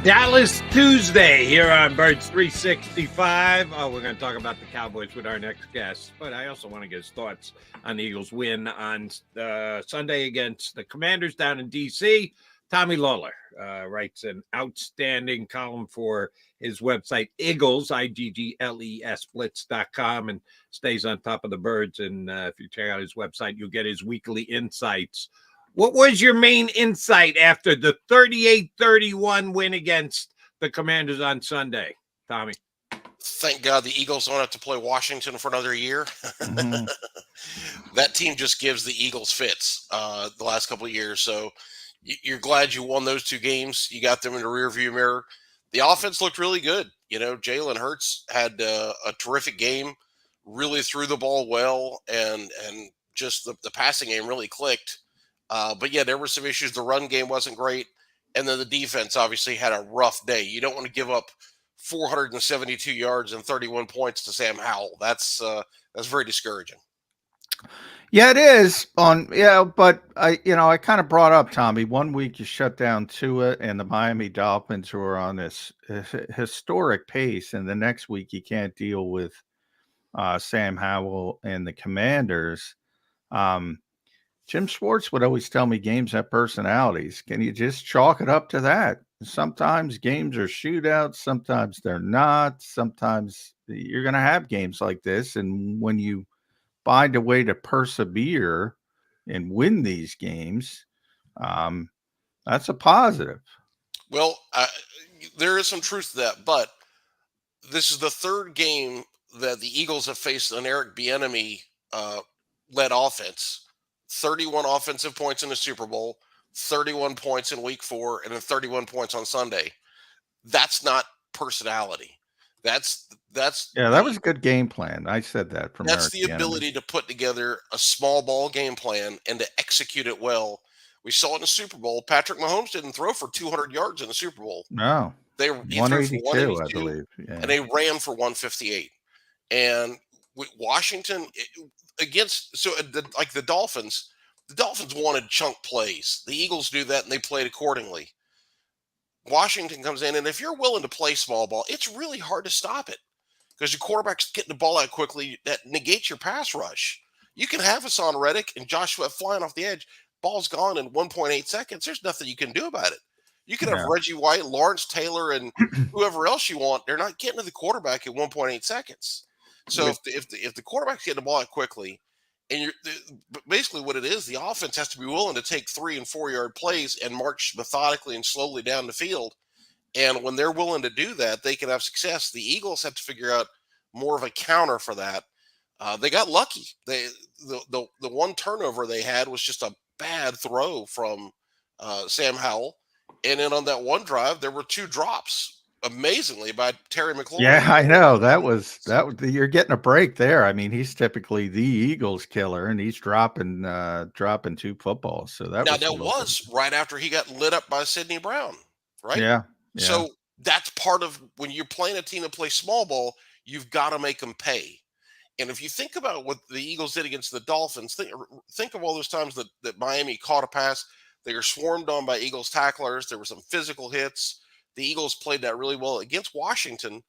Dallas Tuesday here on Birds 365. We're going to talk about the Cowboys with our next guest, but I also want to get his thoughts on the Eagles' win on Sunday against the Commanders down in D.C. Tommy Lawlor writes an outstanding column for his website, Eagles, IGGLES, Blitz.com, and stays on top of the Birds. And if you check out his website, you'll get his weekly insights. What was your main insight after the 38-31 win against the Commanders on Sunday, Tommy? Thank God the Eagles don't have to play Washington for another year. Mm-hmm. That team just gives the Eagles fits the last couple of years. So you're glad you won those two games. You got them in the rearview mirror. The offense looked really good. You know, Jalen Hurts had a terrific game, really threw the ball well, and just the passing game really clicked. But yeah, there were some issues. The run game wasn't great. And then the defense obviously had a rough day. You don't want to give up 472 yards and 31 points to Sam Howell. That's very discouraging. Yeah, it is. But I kind of brought up, Tommy, 1 week you shut down Tua and the Miami Dolphins, who are on this historic pace, and the next week you can't deal with Sam Howell and the Commanders. Jim Schwartz would always tell me games have personalities. Can you just chalk it up to that? Sometimes games are shootouts. Sometimes they're not. Sometimes you're going to have games like this. And when you find a way to persevere and win these games, that's a positive. Well, there is some truth to that. But this is the third game that the Eagles have faced an Eric Bieniemy led offense. 31 offensive points in the Super Bowl, 31 points in week 4, and then 31 points on Sunday. That's not personality. That was a good game plan. I said that from That's the ability to put together a small ball game plan and to execute it well. We saw it in the Super Bowl. Patrick Mahomes didn't throw for 200 yards in the Super Bowl. No. He threw for 182, I believe. Yeah. And they ran for 158. And with Washington like the Dolphins wanted chunk plays. The Eagles do that, and they played accordingly. Washington comes in, and if you're willing to play small ball, it's really hard to stop it because your quarterback's getting the ball out quickly. That negates your pass rush. You can have Hassan Reddick and Joshua flying off the edge. Ball's gone in 1.8 seconds. There's nothing you can do about it. You can have Reggie White, Lawrence Taylor, and whoever else you want. They're not getting to the quarterback in 1.8 seconds. So if the quarterback's getting the ball out quickly, and basically what it is, the offense has to be willing to take 3 and 4 yard plays and march methodically and slowly down the field. And when they're willing to do that, they can have success. The Eagles have to figure out more of a counter for that. They got lucky. The one turnover they had was just a bad throw from Sam Howell. And then on that one drive, there were 2 drops. Amazingly by Terry McLaurin. Yeah, I know that was you're getting a break there. I mean, he's typically the Eagles killer, and he's dropping 2 footballs. So that was right after he got lit up by Sidney Brown, right? Yeah. So that's part of when you're playing a team that plays small ball, you've got to make them pay. And if you think about what the Eagles did against the Dolphins, think of all those times that Miami caught a pass. They were swarmed on by Eagles tacklers. There were some physical hits. The Eagles played that really well against Washington.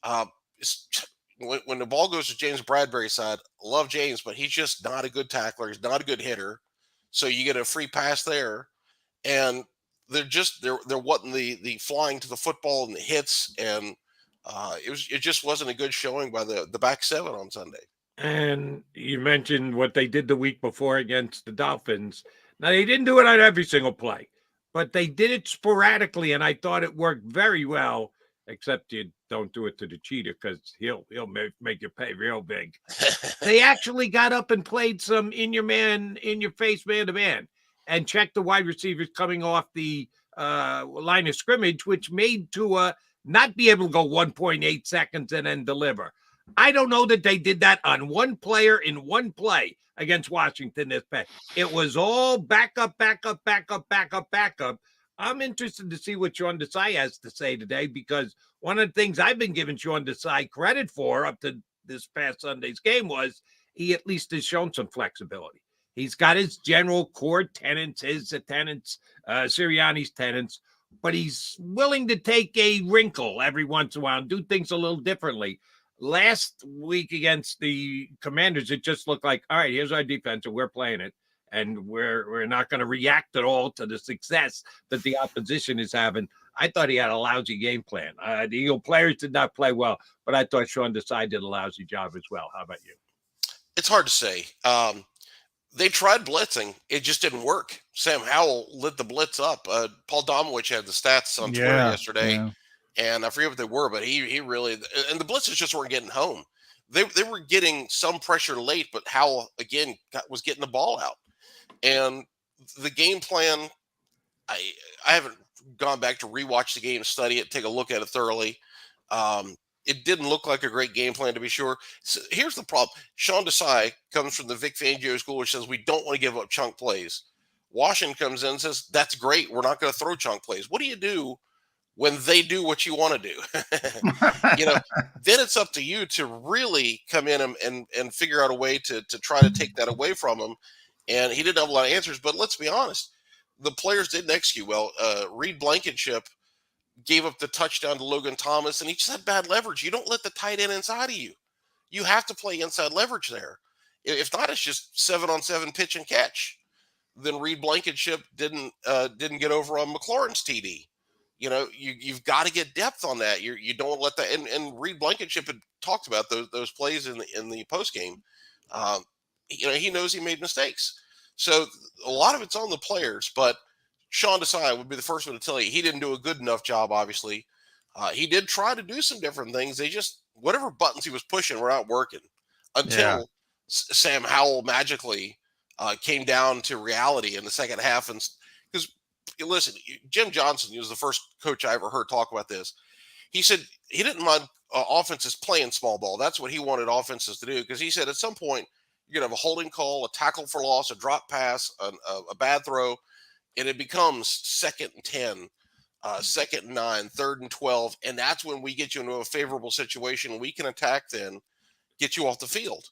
When the ball goes to James Bradbury's side, love James, but he's just not a good tackler. He's not a good hitter. So you get a free pass there, and they're wanting the flying to the football and the hits, and it just wasn't a good showing by the back 7 on Sunday. And you mentioned what they did the week before against the Dolphins. Now they didn't do it on every single play, but they did it sporadically, and I thought it worked very well, except you don't do it to the cheater because he'll make you pay real big. They actually got up and played some in-your-face man-to-man and checked the wide receivers coming off the line of scrimmage, which made Tua not be able to go 1.8 seconds and then deliver. I don't know that they did that on one player in one play against Washington this past. It was all backup. I'm interested to see what Sean Desai has to say today, because one of the things I've been giving Sean Desai credit for up to this past Sunday's game was he at least has shown some flexibility. He's got his general core tenets, his tenets, Sirianni's tenets. but he's willing to take a wrinkle every once in a while and do things a little differently. Last week against the Commanders, it just looked like, all right, here's our defense, and we're playing it. And we're not going to react at all to the success that the opposition is having. I thought he had a lousy game plan. The Eagle players did not play well, but I thought Sean Desai did a lousy job as well. How about you? It's hard to say. They tried blitzing. It just didn't work. Sam Howell lit the blitz up. Paul Domowich had the stats on Twitter yesterday, and I forget what they were, but he really – and the blitzes just weren't getting home. They were getting some pressure late, but Howell, again, was getting the ball out. And the game plan, I haven't gone back to rewatch the game, study it, take a look at it thoroughly. It didn't look like a great game plan, to be sure. So here's the problem. Sean Desai comes from the Vic Fangio school, which says we don't want to give up chunk plays. Washington comes in and says, that's great. We're not going to throw chunk plays. What do you do when they do what you want to do? Then it's up to you to really come in and figure out a way to try to take that away from them. And he didn't have a lot of answers, but let's be honest. The players didn't execute well. Reed Blankenship gave up the touchdown to Logan Thomas, and he just had bad leverage. You don't let the tight end inside of you. You have to play inside leverage there. If not, it's just 7-on-7 pitch and catch. Then Reed Blankenship didn't get over on McLaurin's TD. You've got to get depth on that. You don't let that. And Reed Blankenship had talked about those plays in the post game. He knows he made mistakes. So a lot of it's on the players, but Sean Desai would be the first one to tell you he didn't do a good enough job, obviously. He did try to do some different things. They just, whatever buttons he was pushing were not working until Sam Howell magically came down to reality in the second half. And because, listen, Jim Johnson, he was the first coach I ever heard talk about this. He said he didn't mind offenses playing small ball. That's what he wanted offenses to do, because he said at some point you're going to have a holding call, a tackle for loss, a drop pass, a bad throw, and it becomes 2nd and 10, 2nd and 9, 3rd and 12, and that's when we get you into a favorable situation. We can attack then, get you off the field.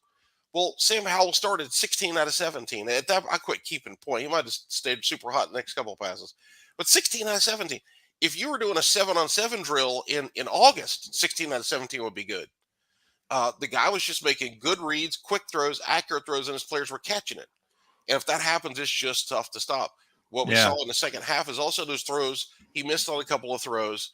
Well, Sam Howell started 16 out of 17. At that, I quit keeping point. He might have stayed super hot the next couple of passes. But 16 out of 17. If you were doing a 7-on-7 drill in August, 16 out of 17 would be good. The guy was just making good reads, quick throws, accurate throws, and his players were catching it. And if that happens, it's just tough to stop. What we saw in the second half is also those throws. He missed on a couple of throws.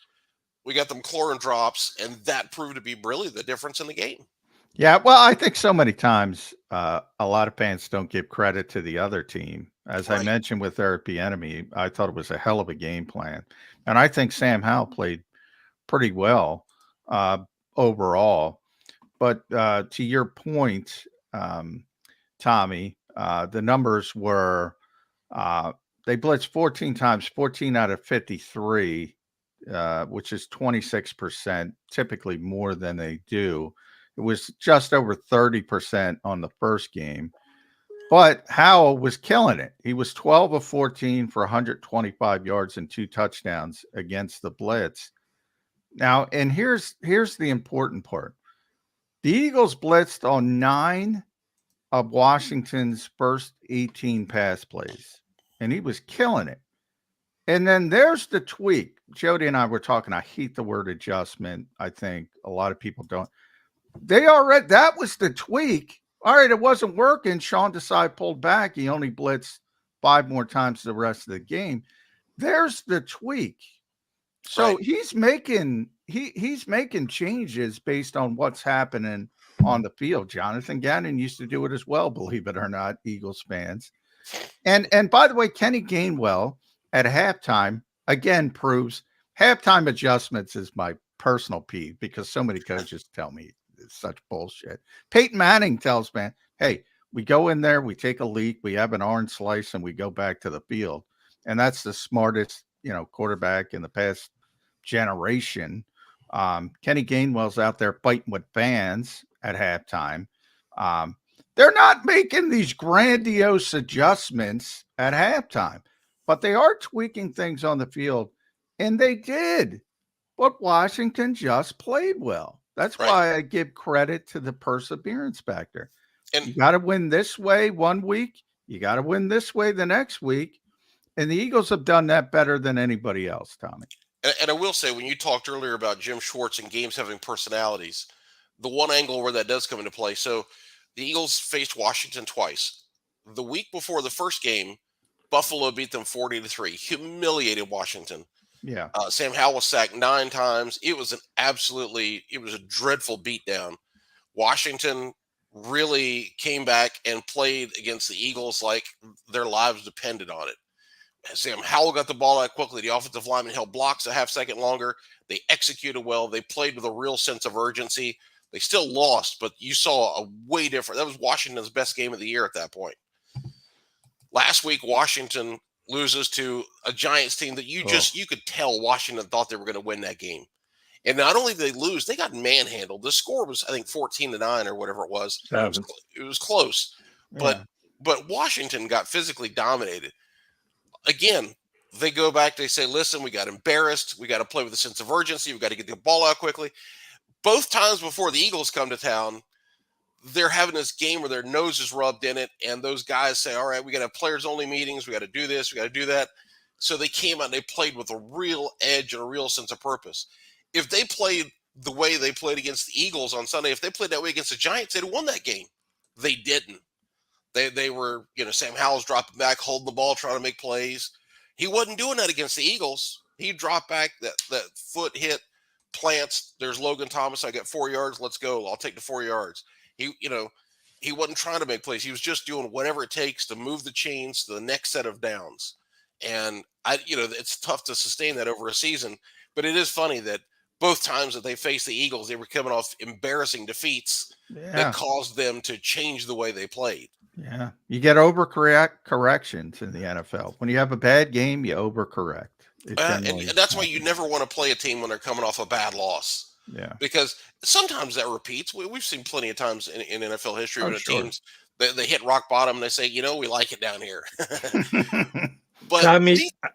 We got them chlorine drops, and that proved to be really the difference in the game. Yeah, well, I think so many times a lot of fans don't give credit to the other team. As I mentioned with Eric Bieniemy, I thought it was a hell of a game plan. And I think Sam Howell played pretty well overall. But to your point, Tommy, the numbers were they blitzed 14 times, 14 out of 53, which is 26%, typically more than they do. It was just over 30% on the first game. But Howell was killing it. He was 12 of 14 for 125 yards and 2 touchdowns against the blitz. Now, and here's the important part. The Eagles blitzed on 9 of Washington's first 18 pass plays, and he was killing it. And then there's the tweak. Jody and I were talking. I hate the word adjustment. I think a lot of people don't. That was the tweak. All right, it wasn't working. Sean Desai pulled back. He only blitzed 5 more times the rest of the game. There's the tweak. So he's making changes based on what's happening on the field. Jonathan Gannon used to do it as well, believe it or not, Eagles fans. And by the way, Kenny Gainwell at halftime again proves halftime adjustments is my personal peeve, because so many coaches tell me it's such bullshit. Peyton Manning tells me, hey, we go in there, we take a leak, we have an orange slice, and we go back to the field. And that's the smartest, quarterback in the past generation. Kenny Gainwell's out there fighting with fans at halftime. They're not making these grandiose adjustments at halftime, but they are tweaking things on the field, and they did. But Washington just played well. That's why I give credit to the perseverance factor. And you got to win this way one week. You got to win this way the next week. And the Eagles have done that better than anybody else, Tommy. And I will say, when you talked earlier about Jim Schwartz and games having personalities, the one angle where that does come into play. So the Eagles faced Washington twice. The week before the first game, Buffalo beat them 40-3, humiliated Washington. Yeah. Sam Howell was sacked 9 times. It was a dreadful beatdown. Washington really came back and played against the Eagles like their lives depended on it. Sam Howell got the ball out quickly. The offensive lineman held blocks a half second longer. They executed well. They played with a real sense of urgency. They still lost, but you saw a way different. That was Washington's best game of the year at that point. Last week, Washington loses to a Giants team that you could tell Washington thought they were going to win that game. And not only did they lose, they got manhandled. The score was, I think, 14-9 or whatever it was. It was close. Yeah. But Washington got physically dominated. Again, they go back, they say, listen, we got embarrassed. We got to play with a sense of urgency. We got to get the ball out quickly. Both times before the Eagles come to town, they're having this game where their nose is rubbed in it, and those guys say, all right, we got to have players-only meetings. We got to do this. We got to do that. So they came out and they played with a real edge and a real sense of purpose. If they played the way they played against the Eagles on Sunday, if they played that way against the Giants, they'd have won that game. They didn't. They were, Sam Howell's dropping back, holding the ball, trying to make plays. He wasn't doing that against the Eagles. He dropped back, that foot hit, plants. There's Logan Thomas. I got 4 yards. Let's go. I'll take the 4 yards. He wasn't trying to make plays. He was just doing whatever it takes to move the chains to the next set of downs. And it's tough to sustain that over a season, but it is funny that both times that they faced the Eagles, they were coming off embarrassing defeats that caused them to change the way they played. Yeah. You get corrections in the NFL. When you have a bad game, you overcorrect. And that's why you never want to play a team when they're coming off a bad loss. Yeah. Because sometimes that repeats. We've seen plenty of times in NFL history when teams they hit rock bottom and they say, we like it down here. But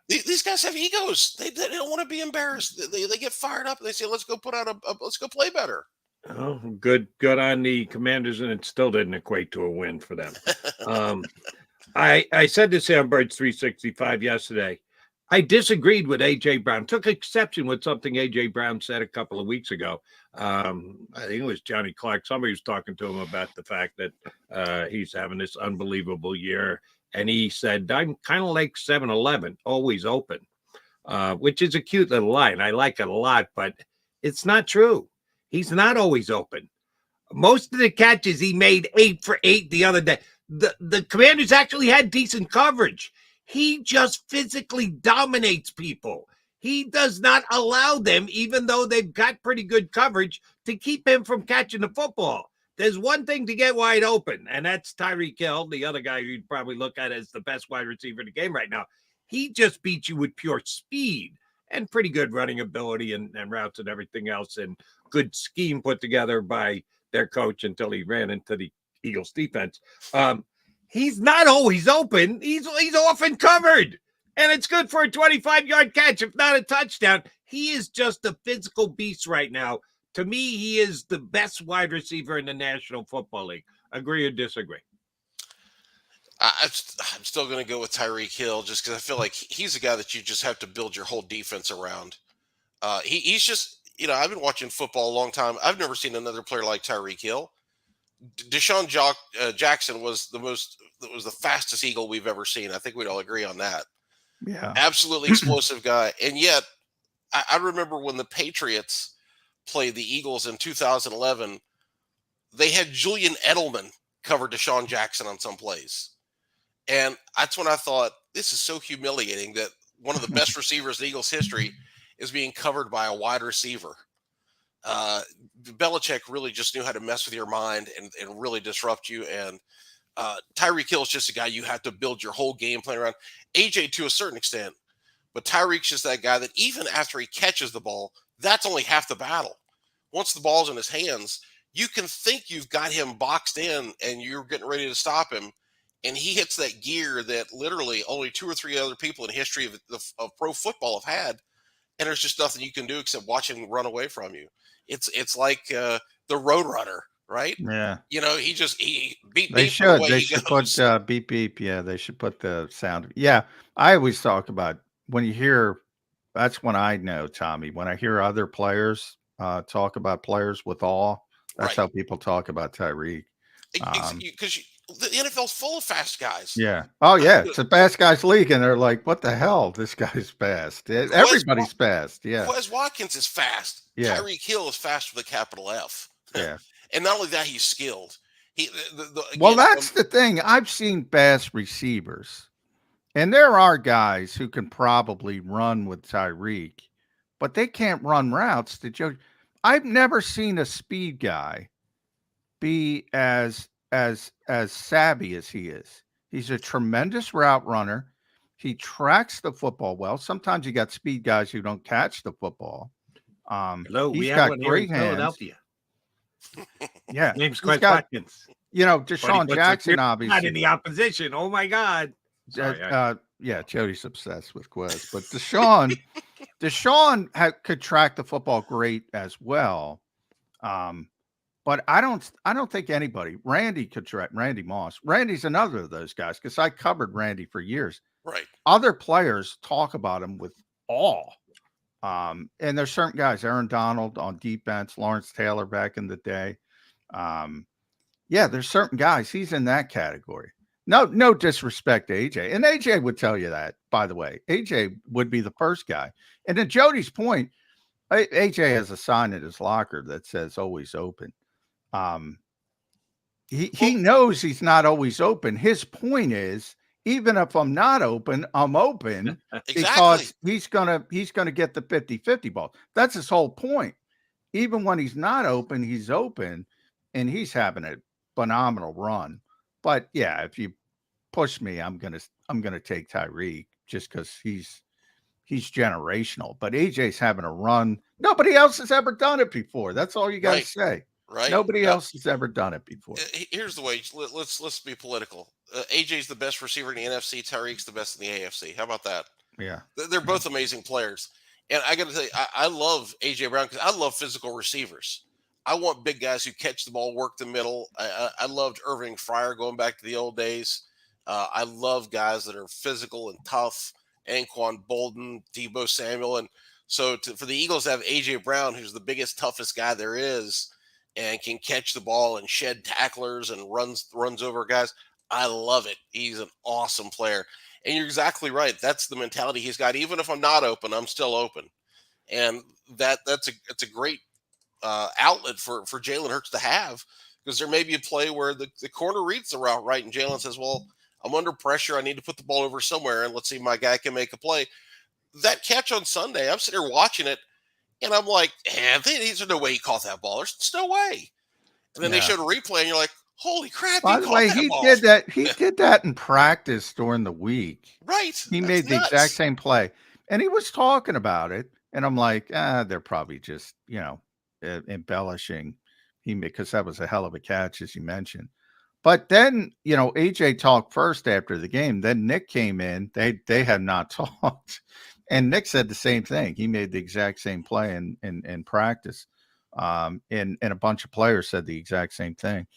these guys have egos. They don't want to be embarrassed. They get fired up and they say, let's go let's go play better. Oh, good on the Commanders, and it still didn't equate to a win for them. I said this on Birds 365 yesterday. I disagreed with A.J. Brown. Took exception with something A.J. Brown said a couple of weeks ago. I think it was Johnny Clark. Somebody was talking to him about the fact that he's having this unbelievable year. And he said, I'm kind of like 7-Eleven, always open, which is a cute little line. I like it a lot, but it's not true. He's not always open. Most of the catches he made 8 for 8 the other day. The Commanders actually had decent coverage. He just physically dominates people. He does not allow them, even though they've got pretty good coverage, to keep him from catching the football. There's one thing to get wide open, and that's Tyreek Hill, the other guy you'd probably look at as the best wide receiver in the game right now. He just beats you with pure speed and pretty good running ability and routes and everything else, and good scheme put together by their coach until he ran into the Eagles defense. He's not always open. He's often covered, and it's good for a 25-yard catch, if not a touchdown. He is just a physical beast right now. To me, he is the best wide receiver in the National Football League. Agree or disagree? I'm still going to go with Tyreek Hill just because I feel like he's a guy that you just have to build your whole defense around. He's just, I've been watching football a long time. I've never seen another player like Tyreek Hill. Deshaun Jackson was the fastest Eagle we've ever seen. I think we'd all agree on that. Yeah. Absolutely explosive guy. And yet, I remember when the Patriots played the Eagles in 2011, they had Julian Edelman cover Deshaun Jackson on some plays. And that's when I thought, this is so humiliating that one of the best receivers in Eagles history is being covered by a wide receiver. Belichick really just knew how to mess with your mind and really disrupt you. And Tyreek Hill is just a guy you have to build your whole game plan around. AJ to a certain extent, but Tyreek's just that guy that even after he catches the ball, that's only half the battle. Once the ball's in his hands, you can think you've got him boxed in and you're getting ready to stop him. And he hits that gear that literally only 2 or 3 other people in the history of pro football have had. And there's just nothing you can do except watch him run away from you. It's like the Roadrunner, right? Yeah. He beep They beep and should. away They he should put goes. beep beep. Yeah, they should put the sound. Yeah, I always talk about when you hear. That's when I know, Tommy. When I hear other players talk about players with awe, that's Right. how people talk about Tyreek. Um, Because the NFL's full of fast guys. yeah. Oh yeah, You know, it's a fast guys league, and they're like, "What the hell? This guy's fast. Quez, Everybody's fast." Yeah. Quez Watkins is fast. Yeah. Tyreek Hill is fast with a capital F. Yeah. And not only that, he's skilled. Well, Again, that's the thing. I've seen fast receivers. And there are guys who can probably run with Tyreek, but they can't run routes to Joe. I've never seen a speed guy be as savvy as he is. He's a tremendous route runner. He tracks the football well. Sometimes you got speed guys who don't catch the football. Hello, we He's have got one here in great hands. Philadelphia. Yeah, Name's he's Quez got, Watkins. Deshaun But he puts Jackson, not in obviously. the opposition. Oh my God. Sorry, Yeah, Jody's obsessed with Quez, but Deshaun could track the football great as well. But I don't think anybody. Randy could track Randy Moss. Randy's another of those guys because I covered Randy for years. right. Other players talk about him with awe. And there's certain guys, Aaron Donald on defense, Lawrence Taylor back in the day. Yeah, there's certain guys. He's in that category. No disrespect to AJ. And AJ would tell you that, by the way. AJ would be the first guy. And to Jody's point, AJ has a sign in his locker that says always open. He knows he's not always open. His point is, even if I'm not open, I'm open because he's gonna get the 50-50 ball. That's his whole point. Even when he's not open, he's open, and he's having a phenomenal run. But yeah, if you push me, I'm gonna take Tyreek just because he's generational. But AJ's having a run. Nobody else has ever done it before. That's all you got to say. Right. Nobody else has ever done it before. Here's the way. Let's be political. AJ's the best receiver in the NFC. Tyreek's the best in the AFC. How about that? Yeah. They're both amazing players. And I got to tell you, I love AJ Brown because I love physical receivers. I want big guys who catch the ball, work the middle. I loved Irving Fryer going back to the old days. I love guys that are physical and tough. Anquan Bolden, Debo Samuel. And so for the Eagles to have AJ Brown, who's the biggest, toughest guy there is, and can catch the ball and shed tacklers and runs over guys, I love it. He's an awesome player. And you're exactly right. That's the mentality he's got. Even if I'm not open, I'm still open. And that's a great outlet for Jalen Hurts to have, because there may be a play where the corner reads the route right, and Jalen says, well, I'm under pressure. I need to put the ball over somewhere, and let's see if my guy can make a play. That catch on Sunday, I'm sitting here watching it, and I'm like, there's no way he caught that ball. There's no way. And then they showed a replay, and you're like, holy crap, By he the caught way, that ball. did that. He did that in practice during the week. Right. He made the exact same play, and he was talking about it. And I'm like, they're probably just embellishing. Because that was a hell of a catch, as you mentioned. But then, AJ talked first after the game. Then Nick came in. They had not talked. And Nick said the same thing. He made the exact same play in practice. And a bunch of players said the exact same thing.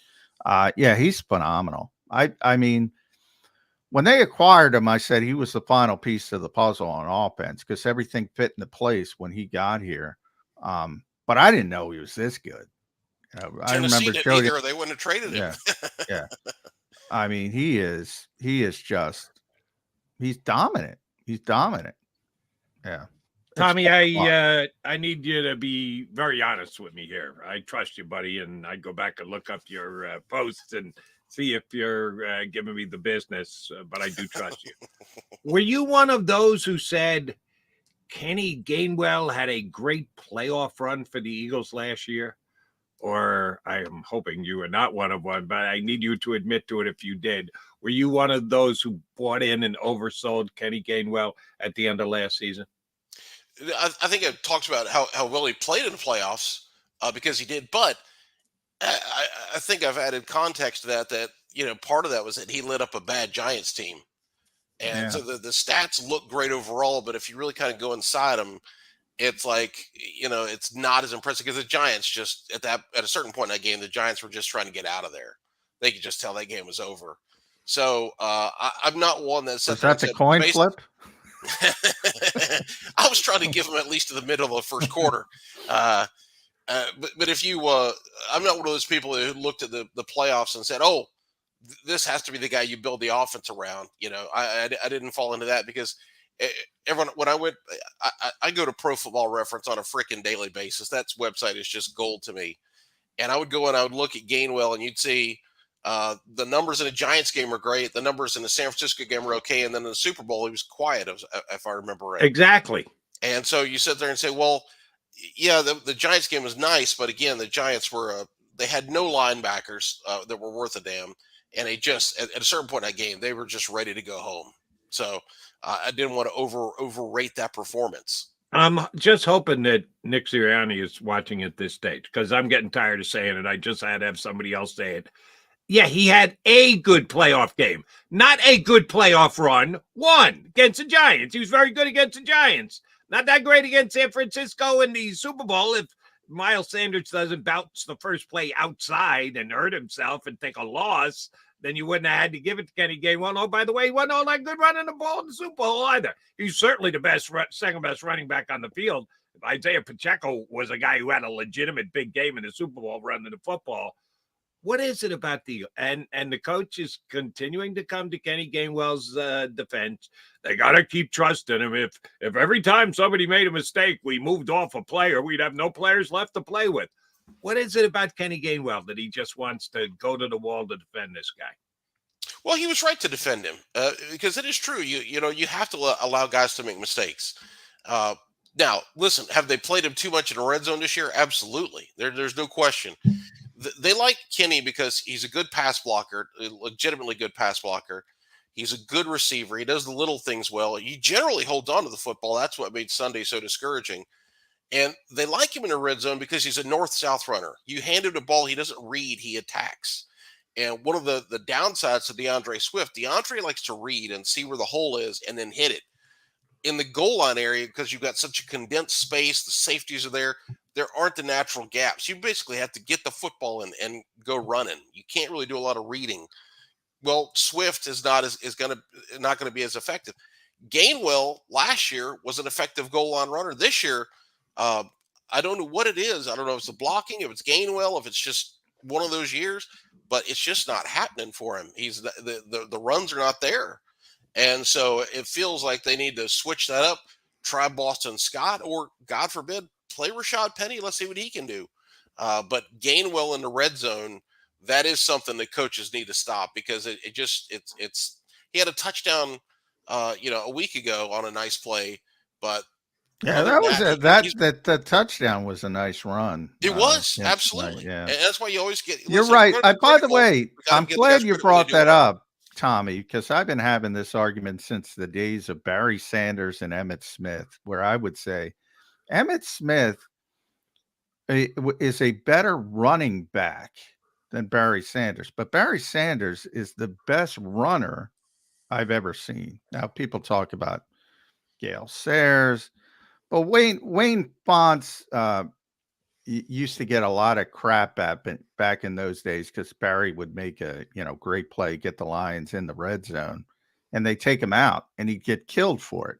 Yeah, he's phenomenal. I mean, when they acquired him, I said he was the final piece of the puzzle on offense because everything fit into place when he got here. But I didn't know he was this good. I remember Jody, or they wouldn't have traded him. Yeah. I mean, he's dominant. He's dominant. Yeah. Tommy, I need you to be very honest with me here. I trust you, buddy, and I go back and look up your posts and see if you're giving me the business, but I do trust you. Were you one of those who said Kenny Gainwell had a great playoff run for the Eagles last year? Or I am hoping you are not one of one, but I need you to admit to it if you did. Were you one of those who bought in and oversold Kenny Gainwell at the end of last season? I think I've talked about how well he played in the playoffs because he did. But I think I've added context to that, part of that was that he lit up a bad Giants team. And so the stats look great overall, but if you really kind of go inside them, it's like, it's not as impressive because the Giants just at a certain point in that game, the Giants were just trying to get out of there. They could just tell that game was over. So I'm not one that sat Was there and that the said, coin flip? I was trying to give them at least to the middle of the first quarter. But if you, I'm not one of those people who looked at the playoffs and said, "Oh, this has to be the guy you build the offense around." I didn't fall into that because everyone when I go to Pro Football Reference on a freaking daily basis. That website is just gold to me. And I would go and I would look at Gainwell, and you'd see the numbers in a Giants game were great. The numbers in the San Francisco game were okay, and then in the Super Bowl he was quiet, if I remember right. Exactly. And so you sit there and say, well, yeah, the Giants game was nice, but again, the Giants they had no linebackers that were worth a damn, and they just at a certain point in that game they were just ready to go home. So I didn't want to overrate that performance. I'm just hoping that Nick Sirianni is watching at this stage because I'm getting tired of saying it. I just had to have somebody else say it. Yeah, he had a good playoff game, not a good playoff run. One against the Giants. He was very good against the Giants. Not that great against San Francisco in the Super Bowl. If Miles Sanders doesn't bounce the first play outside and hurt himself and take a loss, then you wouldn't have had to give it to Kenny Gainwell. Oh, by the way, he wasn't all that good running the ball in the Super Bowl either. He's certainly the second best running back on the field. Isaiah Pacheco was a guy who had a legitimate big game in the Super Bowl running the football. What is it about the and the coach is continuing to come to Kenny Gainwell's defense? They got to keep trusting him. If every time somebody made a mistake, we moved off a player, we'd have no players left to play with. What is it about Kenny Gainwell that he just wants to go to the wall to defend this guy? Well, he was right to defend him because it is true. You have to allow guys to make mistakes. Now, listen, have they played him too much in the red zone this year? Absolutely. There's no question. They like Kenny because he's a good pass blocker, a legitimately good pass blocker. He's a good receiver. He does the little things well. He generally holds on to the football. That's what made Sunday so discouraging. And they like him in the red zone because he's a north-south runner. You hand him the ball, he doesn't read, he attacks. And one of the downsides to DeAndre likes to read and see where the hole is and then hit it. In the goal line area, because you've got such a condensed space, the safeties are there aren't the natural gaps. You basically have to get the football and go running. You can't really do a lot of reading. Well, Swift is not going to be as effective. Gainwell last year was an effective goal line runner. This year, I don't know what it is. I don't know if it's the blocking, if it's Gainwell, if it's just one of those years, but it's just not happening for him. He's the runs are not there. And so it feels like they need to switch that up, try Boston Scott, or God forbid, play Rashad Penny. Let's see what he can do. But Gainwell in the red zone, that is something that coaches need to stop because he had a touchdown, a week ago on a nice play, but yeah, that was that touchdown was a nice run. It was absolutely, yeah. And that's why you always get. You're right. By the way, I'm glad you brought that up, Tommy, because I've been having this argument since the days of Barry Sanders and Emmitt Smith, where I would say Emmitt Smith is a better running back than Barry Sanders, but Barry Sanders is the best runner I've ever seen. Now, people talk about Gale Sayers, but Wayne Fonts used to get a lot of crap back in those days because Barry would make a great play, get the Lions in the red zone, and they take him out, and he'd get killed for it.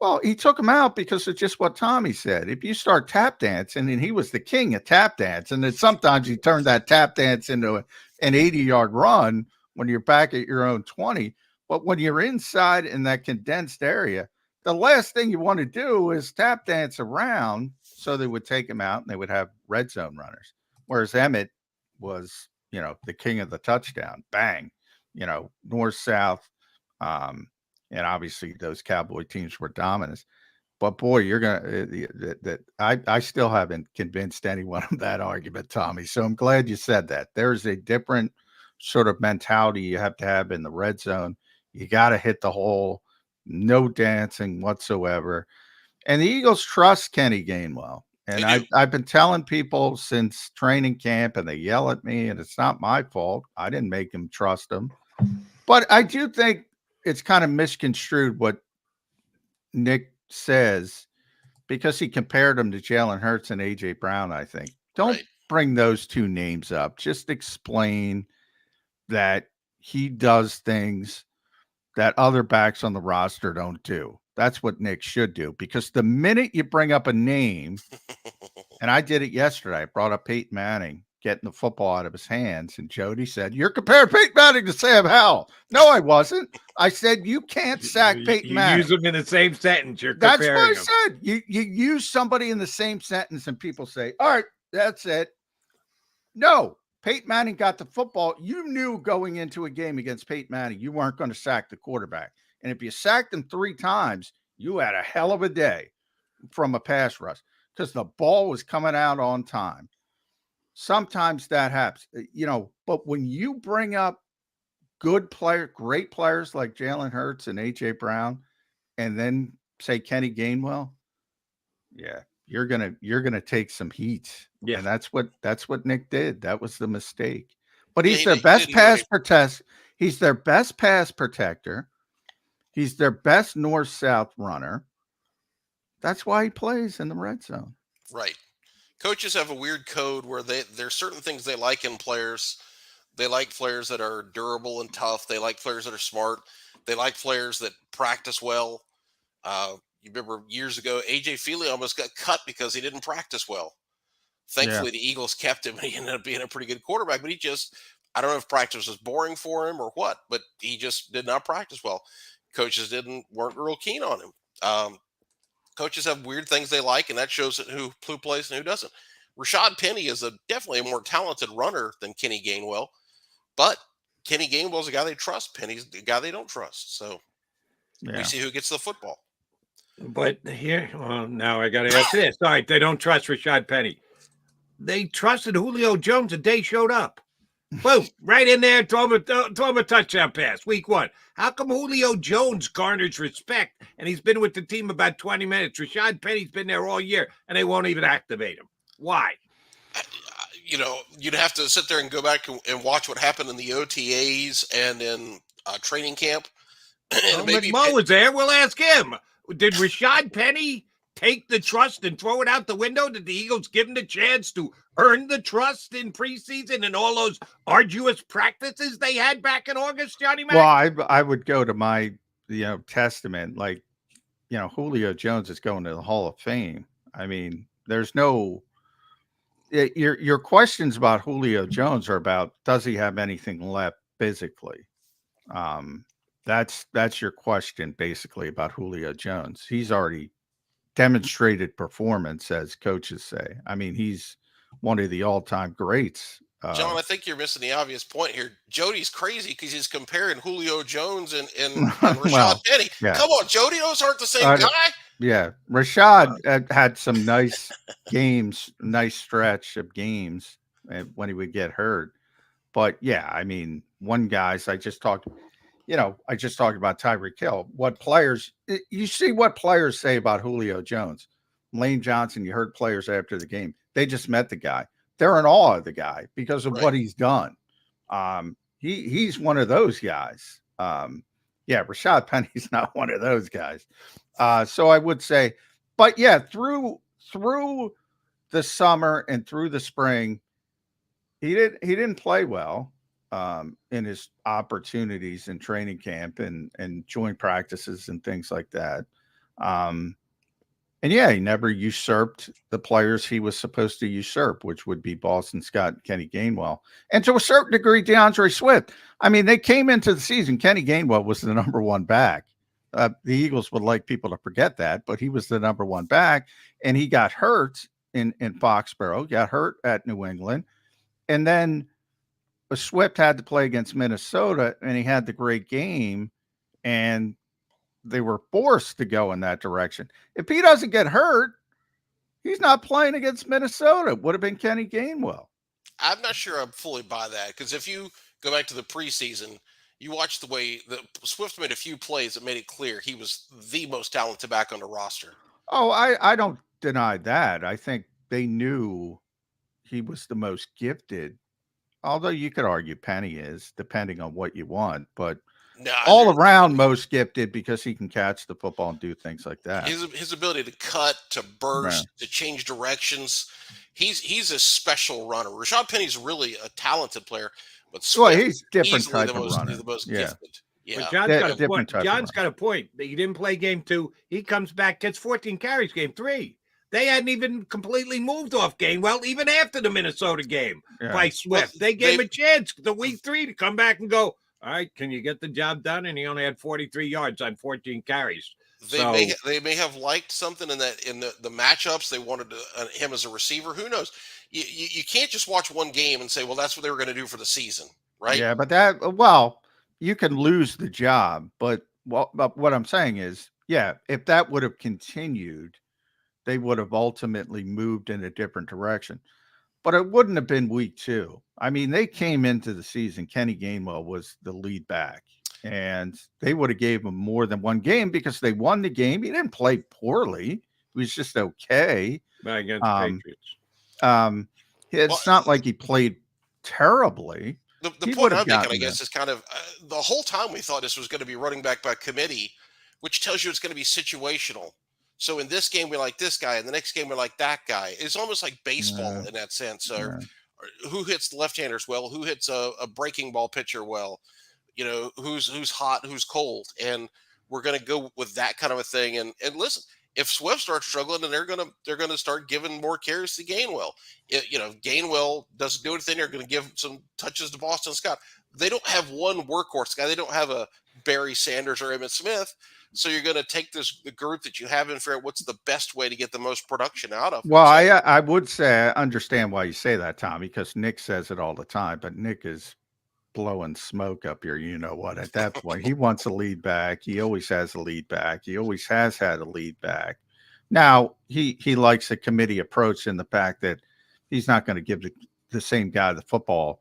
Well, he took him out because of just what Tommy said. If you start tap dancing, and he was the king of tap dance, and then sometimes you turn that tap dance into an 80-yard run when you're back at your own 20. But when you're inside in that condensed area, the last thing you want to do is tap dance around. So they would take him out and they would have red zone runners. Whereas Emmitt was, the king of the touchdown. Bang, north, south. And obviously those Cowboy teams were dominant. But boy, you're gonna I still haven't convinced anyone of that argument, Tommy. So I'm glad you said that. There's a different sort of mentality you have to have in the red zone. You got to hit the hole, no dancing whatsoever. And the Eagles trust Kenny Gainwell. And I've been telling people since training camp, and they yell at me, and it's not my fault. I didn't make them trust him. But I do think it's kind of misconstrued what Nick says because he compared him to Jalen Hurts and A.J. Brown, I think. Don't bring those two names up. Just explain that he does things that other backs on the roster don't do. That's what Nick should do, because the minute you bring up a name, and I did it yesterday, I brought up Peyton Manning getting the football out of his hands, and Jody said, "You're comparing Peyton Manning to Sam Howell." No, I wasn't. I said, you can't sack Peyton Manning. Use them in the same sentence. You're That's comparing what I said. You use somebody in the same sentence, and people say, all right, that's it. No, Peyton Manning got the football. You knew going into a game against Peyton Manning, you weren't going to sack the quarterback. And if you sacked him 3 times, you had a hell of a day from a pass rush, because the ball was coming out on time. Sometimes that happens, but when you bring up great players like Jalen Hurts and A.J. Brown, and then say Kenny Gainwell, yeah, you're gonna take some heat. Yeah. And that's what Nick did. That was the mistake. But he's their best pass protector. He's their best pass protector. He's their best north-south runner. That's why he plays in the red zone. Right. Coaches have a weird code where there's certain things they like in players. They like players that are durable and tough. They like players that are smart. They like players that practice well. You remember years ago, A.J. Feely almost got cut because he didn't practice well. Thankfully, the Eagles kept him, and he ended up being a pretty good quarterback. But I don't know if practice was boring for him or what, but he just did not practice well. Coaches weren't real keen on him. Coaches have weird things they like, and that shows who plays and who doesn't. Rashad Penny is definitely a more talented runner than Kenny Gainwell, but Kenny Gainwell is a guy they trust. Penny's the guy they don't trust. So we see who gets the football. But here, now I got to ask this. All right, they don't trust Rashad Penny. They trusted Julio Jones the day he showed up. Boom, right in there, throw him a touchdown pass, week 1. How come Julio Jones garners respect, and he's been with the team about 20 minutes? Rashad Penny's been there all year, and they won't even activate him. Why? You'd have to sit there and go back and watch what happened in the OTAs and in training camp. And McMullen was there. We'll ask him. Did Rashad Penny take the trust and throw it out the window? Did the Eagles give him the chance to earn the trust in preseason and all those arduous practices they had back in August, Johnny Mac? Well, I would go to my testament, like, Julio Jones is going to the Hall of Fame. I mean, there's no your questions about Julio Jones are about, does he have anything left physically? That's your question basically about Julio Jones. He's already demonstrated performance, as coaches say. I mean, he's one of the all-time greats. John, I think you're missing the obvious point here. Jody's crazy because he's comparing Julio Jones and Rashad Penny. Yeah. Come on, Jody, those aren't the same guy. Yeah, Rashad had some nice games, nice stretch of games when he would get hurt. But yeah, I mean, one guy's I just talked about Tyreek Hill. You see what players say about Julio Jones. Lane Johnson, you heard players after the game. They just met the guy. They're in awe of the guy because of what he's done. He's one of those guys. Rashad Penny's not one of those guys. So I would say, but yeah, through the summer and through the spring, he didn't play well in his opportunities in training camp and joint practices and things like that. And yeah, he never usurped the players he was supposed to usurp, which would be Boston Scott and Kenny Gainwell. And to a certain degree, DeAndre Swift. I mean, they came into the season, Kenny Gainwell was the number 1 back. The Eagles would like people to forget that, but he was the number 1 back, and he got hurt in Foxborough, got hurt at New England. And then Swift had to play against Minnesota, and he had the great game, and they were forced to go in that direction. If he doesn't get hurt, he's not playing against Minnesota. It would have been Kenny Gainwell. I'm not sure I fully buy that, because if you go back to the preseason, you watch the way that Swift made a few plays that made it clear he was the most talented back on the roster. Oh, I don't deny that. I think they knew he was the most gifted, although you could argue Penny is, depending on what you want. But No, all around most gifted because he can catch the football and do things like that. his ability to cut, to burst, to change directions. He's a special runner. Rashad Penny's really a talented player, but Well, Swift he's different easily type of runner. the most Yeah. gifted. Yeah. But John's got a different point. type of John's runner. got a point. He didn't play game 2. He comes back, gets 14 carries game 3. They hadn't even completely moved off Gainwell even after the Minnesota game by Swift. They gave him a chance the week 3 to come back and go, all right, can you get the job done? And he only had 43 yards on 14 carries. They may have liked something in the matchups. They wanted him as a receiver. Who knows? You can't just watch one game and say, well, that's what they were going to do for the season, right? Yeah, but you can lose the job. But what I'm saying is, yeah, if that would have continued, they would have ultimately moved in a different direction. But it wouldn't have been week 2. I mean, they came into the season, Kenny Gainwell was the lead back, and they would have gave him more than one game because they won the game. He didn't play poorly. He was just okay. Against Patriots. It's not like he played terribly. The point I'm making, I guess, is kind of the whole time we thought this was going to be running back by committee, which tells you it's going to be situational. So in this game, we like this guy. In the next game, we like that guy. It's almost like baseball in that sense. Or who hits the left-handers well? Who hits a breaking ball pitcher well? You know, who's hot, who's cold. And we're going to go with that kind of a thing. And listen, if Swift starts struggling, then they're gonna start giving more carries to Gainwell. Gainwell doesn't do anything. They're going to give some touches to Boston Scott. They don't have one workhorse guy. They don't have a Barry Sanders or Emmitt Smith. So you're going to take the group that you have and figure out what's the best way to get the most production out of. Well, I would say I understand why you say that, Tommy, because Nick says it all the time, but Nick is blowing smoke up here. You know what? At that point, he wants a lead back. He always has a lead back. He always has had a lead back. Now, he likes a committee approach in the fact that he's not going to give the same guy the football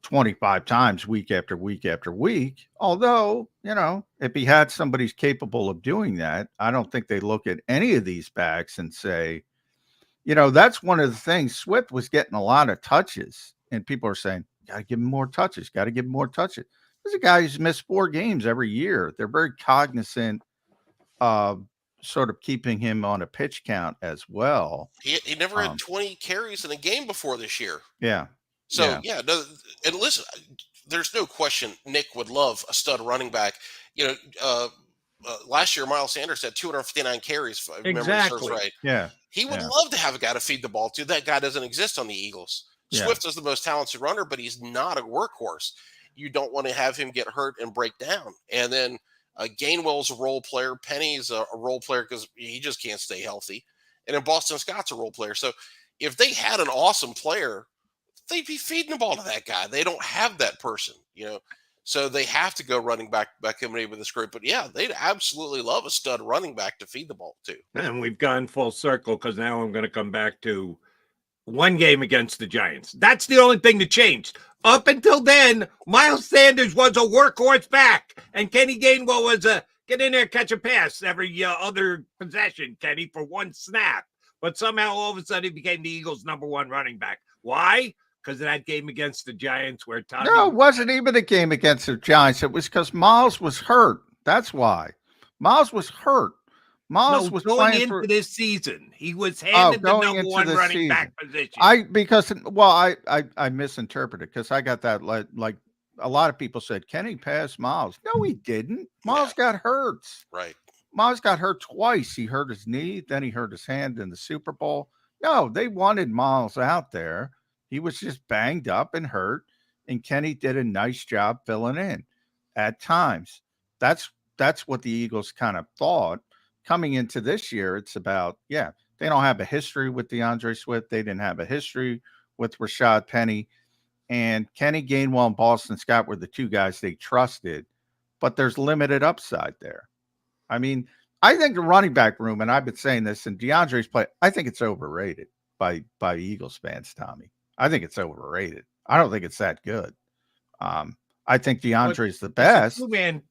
25 times week after week after week. Although, if he had somebody's capable of doing that, I don't think they look at any of these backs and say, that's one of the things. Swift was getting a lot of touches, and people are saying, got to give him more touches, got to give him more touches. There's a guy who's missed 4 games every year. They're very cognizant of sort of keeping him on a pitch count as well. He never had 20 carries in a game before this year. Yeah. So, and listen, there's no question Nick would love a stud running back. Last year, Miles Sanders had 259 carries, if I remember serves right. Yeah. He would love to have a guy to feed the ball to. That guy doesn't exist on the Eagles. Yeah. Swift is the most talented runner, but he's not a workhorse. You don't want to have him get hurt and break down. And then Gainwell's a role player. Penny's a role player because he just can't stay healthy. And then Boston Scott's a role player. So if they had an awesome player, they'd be feeding the ball to that guy. They don't have that person, so they have to go running back committee with this group. But yeah, they'd absolutely love a stud running back to feed the ball to. And we've gone full circle because now I'm going to come back to one game against the Giants. That's the only thing that changed. Up until then, Miles Sanders was a workhorse back, and Kenny Gainwell was a get in there, catch a pass every other possession, Kenny, for one snap. But somehow all of a sudden he became the Eagles' #1 running back. Why? Because of that game against the Giants where Tommy... No, it wasn't even a game against the Giants. It was because Miles was hurt. That's why. Miles was hurt. Miles was going into this season. He was handed the #1 running back position. I misinterpreted because I got that like a lot of people said, Kenny passed Miles. No, he didn't. Miles got hurt. Right. Miles got hurt twice. He hurt his knee, then he hurt his hand in the Super Bowl. No, they wanted Miles out there. He was just banged up and hurt, and Kenny did a nice job filling in at times. That's what the Eagles kind of thought. Coming into this year, it's about, they don't have a history with DeAndre Swift. They didn't have a history with Rashad Penny. And Kenny Gainwell and Boston Scott were the 2 guys they trusted, but there's limited upside there. I mean, I think the running back room, and I've been saying this, and DeAndre's play, I think it's overrated by Eagles fans, Tommy. I think it's overrated. I don't think it's that good. I think DeAndre's the best.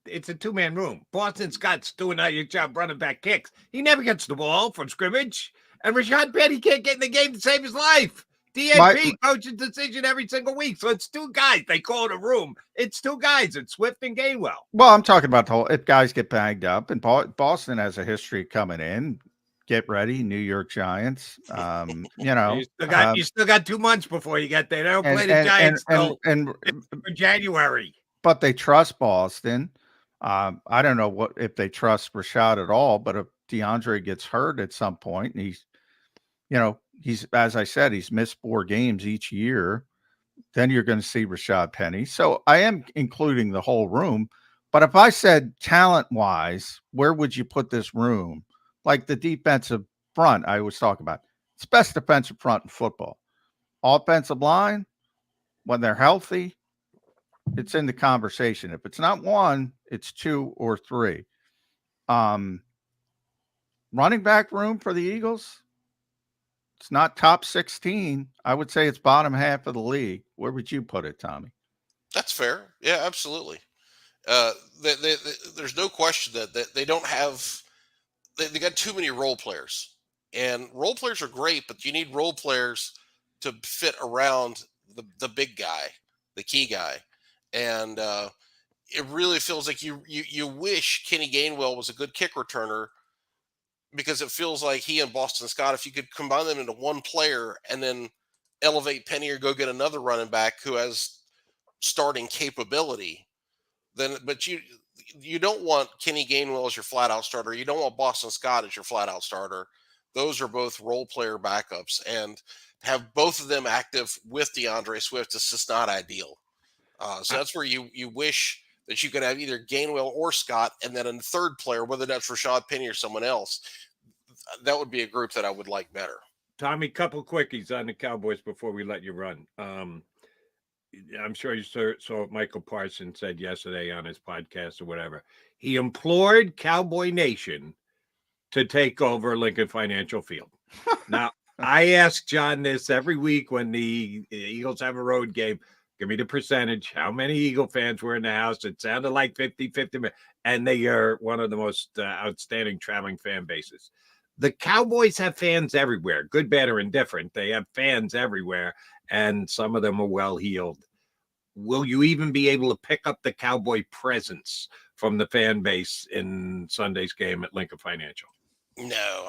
It's a two-man room. Boston Scott's doing a good job running back kicks. He never gets the ball from scrimmage. And Rashad Penny can't get in the game to save his life. DNP coaches decision every single week. So it's two guys. They call it a room. It's two guys. It's Swift and Gainwell. Well, I'm talking about the whole, if guys get banged up, and Boston has a history coming in. Get ready, New York Giants. You still got 2 months before you get there. They don't play the Giants till for January. But they trust Boston. I don't know if they trust Rashad at all, but if DeAndre gets hurt at some point, and he's as I said, he's missed 4 games each year, then you're going to see Rashad Penny. So I am including the whole room. But if I said talent-wise, where would you put this room? Like the defensive front I was talking about. It's best defensive front in football. Offensive line, when they're healthy, it's in the conversation. If it's not 1, it's 2 or 3. Running back room for the Eagles, it's not top 16. I would say it's bottom half of the league. Where would you put it, Tommy? That's fair. Yeah, absolutely. There's no question that they don't have. They got too many role players, and role players are great, but you need role players to fit around the big guy, the key guy, and it really feels like you wish Kenny Gainwell was a good kick returner, because it feels like he and Boston Scott, if you could combine them into one player and then elevate Penny or go get another running back who has starting capability, but you don't want Kenny Gainwell as your flat out starter. You don't want Boston Scott as your flat out starter. Those are both role player backups, and have both of them active with DeAndre Swift is just not ideal. So that's where you wish that you could have either Gainwell or Scott, and then a third player, whether that's Rashad Penny or someone else. That would be a group that I would like better. Tommy, couple quickies on the Cowboys before we let you run. I'm sure you saw what Michael Parsons said yesterday on his podcast or whatever. He implored Cowboy Nation to take over Lincoln Financial Field. Now, I ask John this every week when the Eagles have a road game. Give me the percentage. How many Eagle fans were in the house? It sounded like 50-50. And they are one of the most outstanding traveling fan bases. The Cowboys have fans everywhere, good, bad, or indifferent. They have fans everywhere, and some of them are well-heeled. Will you even be able to pick up the Cowboy presence from the fan base in Sunday's game at Lincoln Financial? No,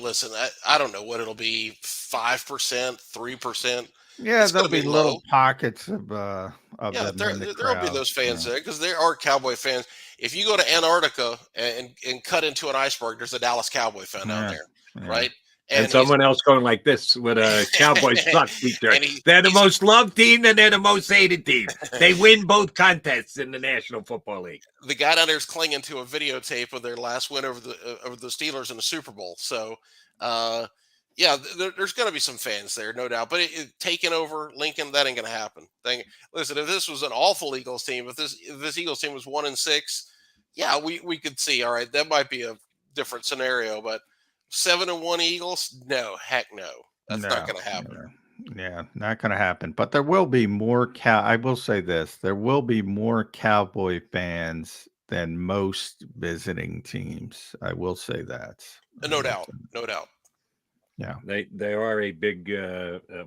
listen, I don't know what it'll be, 5%, 3%. Yeah, there'll be little pockets of them in the crowd. There'll be those fans there, because there are Cowboy fans. If you go to Antarctica and cut into an iceberg, there's a Dallas Cowboy fan out there, right? And someone else going like this with a Cowboys suck t-shirt. They're the most loved team and they're the most hated team. They win both contests in the National Football League. The guy down there is clinging to a videotape of their last win over the Steelers in the Super Bowl. So, there's going to be some fans there, no doubt. But taking over Lincoln, that ain't going to happen. Listen, if this was an awful Eagles team, if this Eagles team was 1-6, yeah, we could see. All right, that might be a different scenario. But 7-1 Eagles, no, heck no, that's not going to happen. Yeah, not going to happen. But there will be more I will say this: there will be more Cowboy fans than most visiting teams. I will say that. No doubt. Yeah, they are a big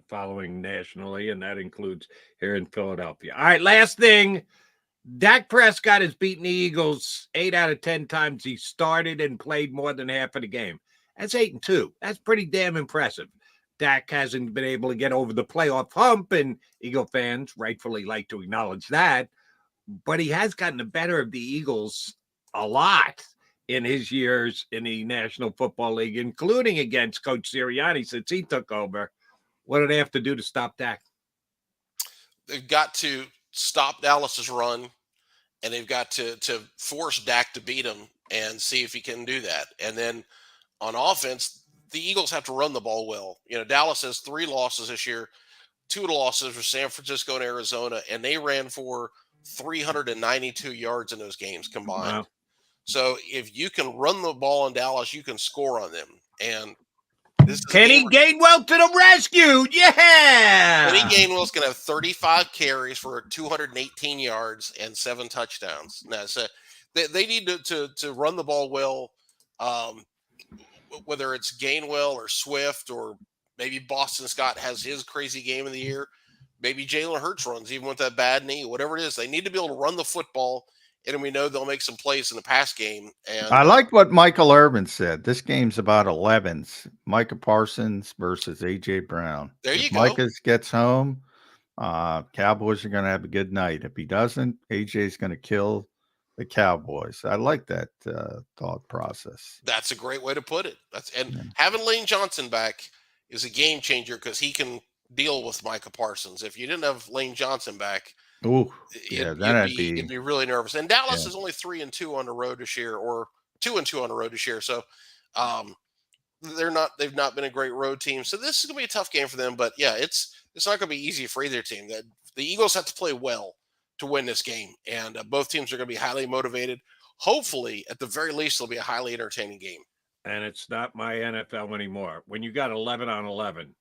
following nationally, and that includes here in Philadelphia. All right, last thing. Dak Prescott has beaten the Eagles 8 out of 10 times he started and played more than half of the game. That's 8-2. That's pretty damn impressive. Dak hasn't been able to get over the playoff hump, and Eagle fans rightfully like to acknowledge that. But he has gotten the better of the Eagles a lot in his years in the National Football League, including against Coach Sirianni since he took over. What do they have to do to stop Dak? They've got to stop Dallas's run, and they've got to force Dak to beat him and see if he can do that. And then on offense, the Eagles have to run the ball well. Dallas has 3 losses this year. 2 of the losses were San Francisco and Arizona, and they ran for 392 yards in those games combined. Wow. So if you can run the ball in Dallas, you can score on them. And this is Kenny Gainwell to the rescue. Yeah. Kenny Gainwell's going to have 35 carries for 218 yards and 7 touchdowns. Now, so they need to run the ball well, whether it's Gainwell or Swift or Maybe Boston Scott has his crazy game of the year. Maybe Jalen Hurts runs, even with that bad knee, whatever it is. They need to be able to run the football, and we know they'll make some plays in the pass game. And I like what Michael Irvin said. This game's about 11s. Micah Parsons versus A.J. Brown. There you If go. Micah gets home, Cowboys are going to have a good night. If he doesn't, A.J.'s going to kill the Cowboys. I like that thought process. That's a great way to put it. Yeah. Having Lane Johnson back is a game changer because he can deal with Micah Parsons. If you didn't have Lane Johnson back, Ooh, yeah, you'd be really nervous. And Dallas is only 3-2 on the road this year, or 2-2 on the road this year. So they've not been a great road team. So this is gonna be a tough game for them. But yeah, it's not gonna be easy for either team. That the Eagles have to play well to win this game, and both teams are gonna be highly motivated. Hopefully, at the very least, it'll be a highly entertaining game. And it's not my NFL anymore. When you got 11 on 11,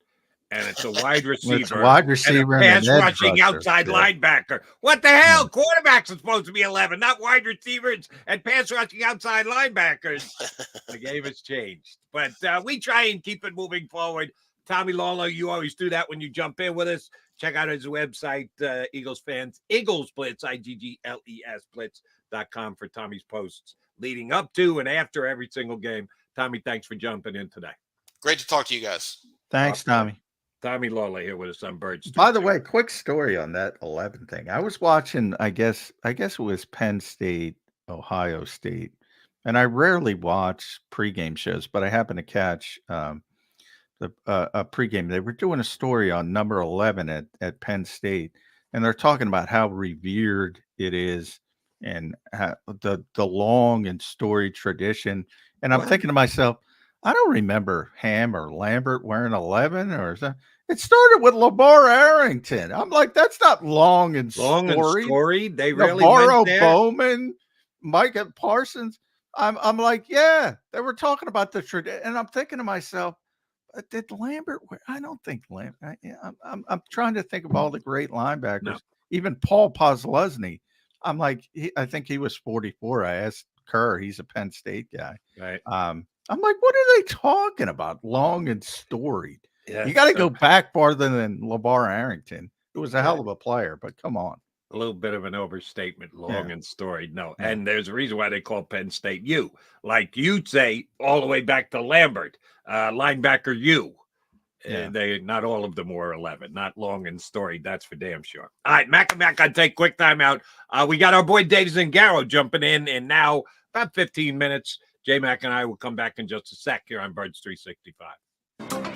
and it's a wide receiver, and a pass rushing outside linebacker. What the hell? Quarterbacks are supposed to be 11, not wide receivers and pass rushing outside linebackers. The game has changed, but we try and keep it moving forward. Tommy Lawlor, you always do that when you jump in with us. Check out his website, Eagles fans, Eagles Blitz, IGGLES Blitz.com for Tommy's posts leading up to and after every single game. Tommy, thanks for jumping in today. Great to talk to you guys. Thanks, Tommy. Tommy Lawlor here with us on Birds. By the way, quick story on that 11 thing. I was watching, I guess it was Penn State, Ohio State, and I rarely watch pregame shows, but I happened to catch a pregame. They were doing a story on number 11 at Penn State, and they're talking about how revered it is and how the long and storied tradition. And I'm thinking to myself, I don't remember Ham or Lambert wearing 11 or something. It started with LeVar Arrington. I'm like, that's not long and storied. They really Navarro went there. Bowman, Micah Parsons. I'm like, yeah, they were talking about the tradition. And I'm thinking to myself, did Lambert wear? I don't think Lambert. I'm trying to think of all the great linebackers. No. Even Paul Posluszny. I'm like, I think he was 44. I asked Kerr. He's a Penn State guy. Right. I'm like, what are they talking about? Long and storied. Yeah, you got to go back farther than LeVar Arrington. It was a hell of a player, but come on. A little bit of an overstatement, long and storied. No. Yeah. And there's a reason why they call Penn State U. Like you'd say all the way back to Lambert, linebacker U. Yeah. They not all of them were 11, not long and storied. That's for damn sure. All right, Mac and Mac, I'll take quick time out. We got our boy Dave Zingaro jumping in, and now about 15 minutes. J Mac and I will come back in just a sec here on Birds 365.